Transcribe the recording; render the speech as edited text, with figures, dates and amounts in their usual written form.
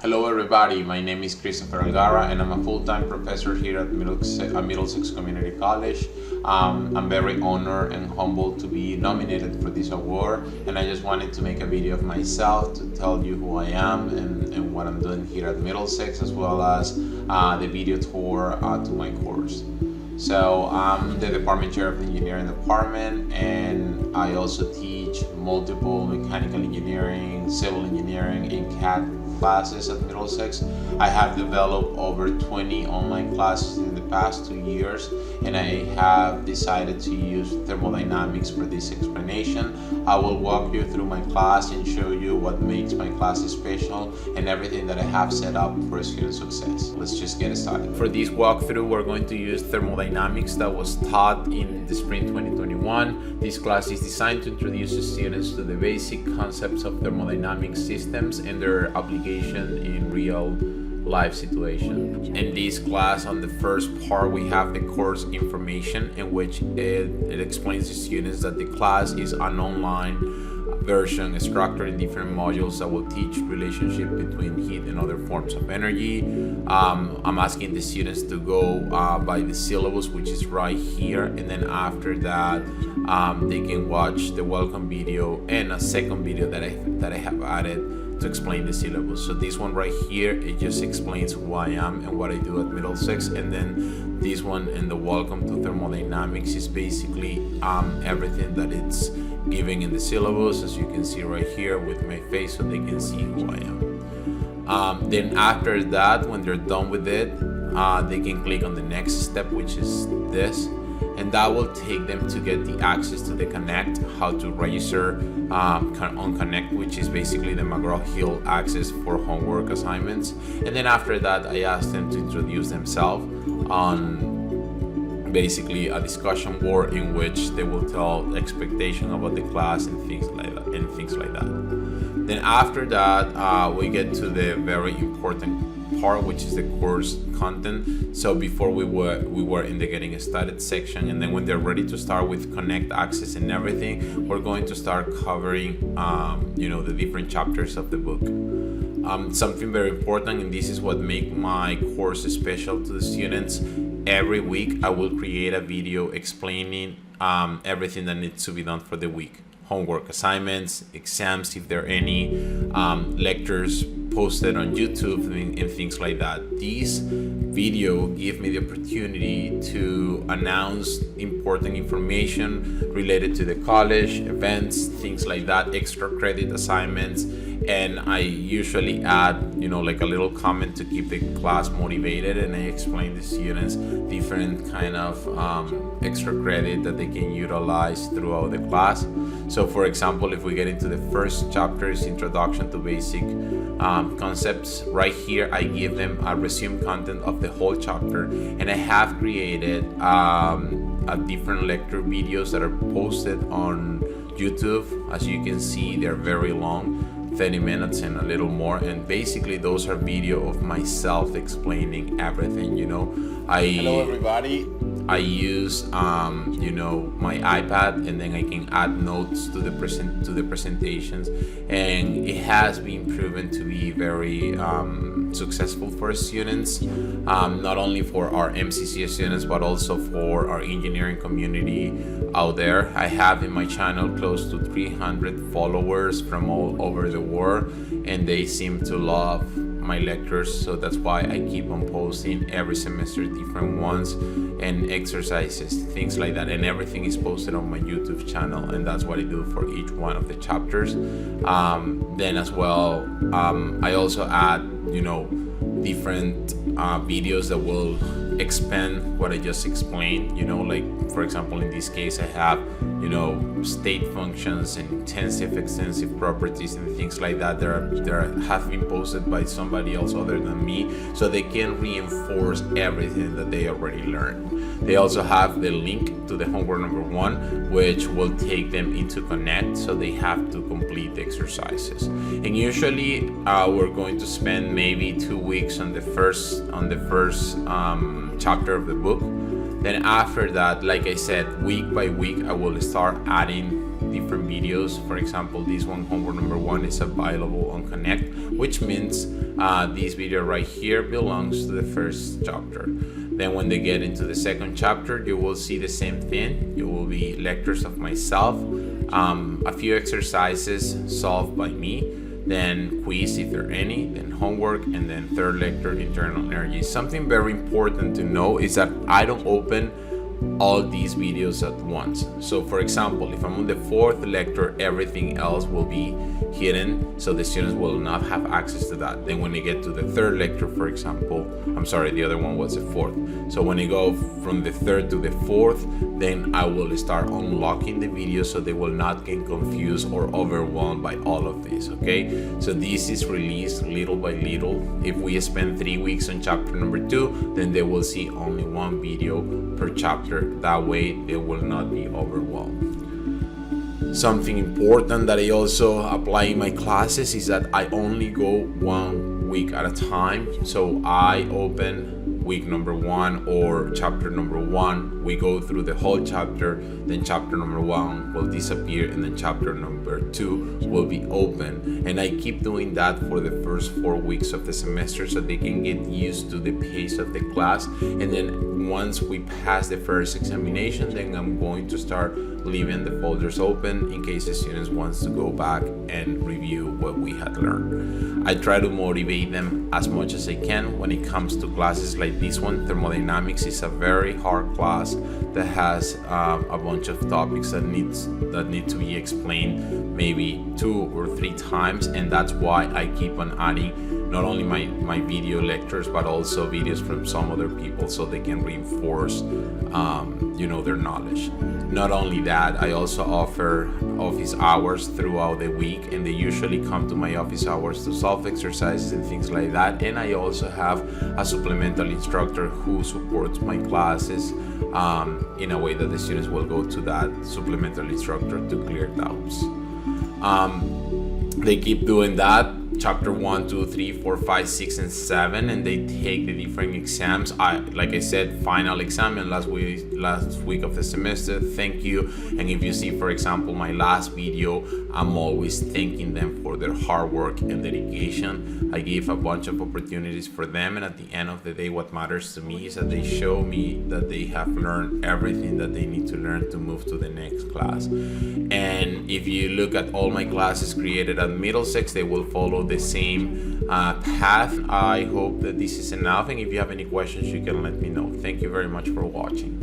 Hello everybody, my name is Christopher Algara and I'm a full-time professor here at Middlesex Community College. I'm very honored and humbled to be nominated for this award, and I just wanted to make a video of myself to tell you who I am and what I'm doing here at Middlesex, as well as the video tour to my course. So I'm the department chair of the engineering department, and I also teach multiple mechanical engineering, civil engineering, and CAD classes at Middlesex. I have developed over 20 online classes in the past 2 years, and I have decided to use thermodynamics for this explanation. I will walk you through my class and show you what makes my class special and everything that I have set up for student success. Let's just get started. For this walkthrough, we're going to use thermodynamics that was taught in the spring 2021. This class is designed to introduce students to the basic concepts of thermodynamic systems and their application in real life situation. In this class, on the first part, we have the course information, in which it explains to students that the class is an online version structured in different modules that will teach relationship between heat and other forms of energy. I'm asking the students to go by the syllabus, which is right here, and then after that they can watch the welcome video and a second video that I have added to explain the syllabus. So this one right here, it just explains who I am and what I do at Middlesex, and then this one in the welcome to thermodynamics is basically everything that it's giving in the syllabus, as you can see right here with my face, so they can see who I am. Then after that, when they're done with it, they can click on the next step, which is this, and that will take them to get the access to the Connect, how to register on Connect, which is basically the McGraw-Hill access for homework assignments. And then after that, I asked them to introduce themselves on basically a discussion board in which they will tell expectation about the class and things like that. Then after that, we get to the very important part, which is the course content. So before we were in the getting started section, and then when they're ready to start with Connect access and everything, we're going to start covering the different chapters of the book. Something very important, and this is what makes my course special to the students. Every week I will create a video explaining everything that needs to be done for the week: homework, assignments, exams, if there are any, lectures posted on YouTube and things like that. This video give me the opportunity to announce important information related to the college, events, things like that, extra credit assignments, and I usually add like a little comment to keep the class motivated, and I explain to students different kind of extra credit that they can utilize throughout the class. So for example, if we get into the first chapter, is Introduction to Basic Concepts. Right here I give them a resume content of the whole chapter, and I have created a different lecture videos that are posted on YouTube. As you can see, they're very long, 30 minutes and a little more, and basically those are video of myself explaining everything. Hello everybody. I use my iPad, and then I can add notes to the presentations, and it has been proven to be very successful for students, not only for our MCC students but also for our engineering community out there. I have in my channel close to 300 followers from all over the world, and they seem to love my lectures, so that's why I keep on posting every semester different ones and exercises, things like that, and everything is posted on my YouTube channel, and that's what I do for each one of the chapters. Then as well, I also add different videos that will expand what I just explained. Like for example, in this case I have state functions and intensive extensive properties and things like that that have been posted by somebody else other than me, so they can reinforce everything that they already learned. They also have the link to the homework number 1, which will take them into Connect, so they have to complete the exercises. And usually we're going to spend maybe 2 weeks on the first chapter of the book. Then after that, like I said, week by week I will start adding different videos. For example, this one, homework number 1, is available on Connect, which means this video right here belongs to the first chapter. Then when they get into the second chapter, you will see the same thing. It will be lectures of myself, a few exercises solved by me, then quiz if there are any, then homework, and then third lecture, internal energy. Something very important to know is that I don't open all these videos at once. So for example, if I'm on the 4th lecture, everything else will be hidden, so the students will not have access to that. Then when they get to the 3rd lecture, for example, I'm sorry, the other one was the 4th. So when they go from the 3rd to the 4th, then I will start unlocking the video so they will not get confused or overwhelmed by all of this, okay? So this is released little by little. If we spend 3 weeks on chapter number 2, then they will see only 1 video per chapter. That way they will not be overwhelmed. Something important that I also apply in my classes is that I only go 1 week at a time. So I open week number 1 or chapter number 1, we go through the whole chapter, then chapter number 1 will disappear, and then chapter number 2 will be open. And I keep doing that for the first 4 weeks of the semester so they can get used to the pace of the class. And then once we pass the first examination, then I'm going to start leaving the folders open in case the students wants to go back and review what we had learned. I try to motivate them as much as I can when it comes to classes like this one. Thermodynamics is a very hard class that has a bunch of topics that need to be explained maybe 2 or 3 times, and that's why I keep on adding not only my video lectures but also videos from some other people so they can reinforce their knowledge. Not only that, I also offer office hours throughout the week, and they usually come to my office hours to solve exercises and things like that. And I also have a supplemental instructor who supports my classes in a way that the students will go to that supplemental instructor to clear doubts. They keep doing that, chapter 1, 2, 3, 4, 5, 6, and 7, and they take the different exams. Like I said, final exam and last week of the semester. Thank you. And if you see, for example, my last video, I'm always thanking them for their hard work and dedication. I gave a bunch of opportunities for them, and at the end of the day, what matters to me is that they show me that they have learned everything that they need to learn to move to the next class. And if you look at all my classes created at Middlesex, they will follow the same path. I hope that this is enough, and if you have any questions, you can let me know. Thank you very much for watching.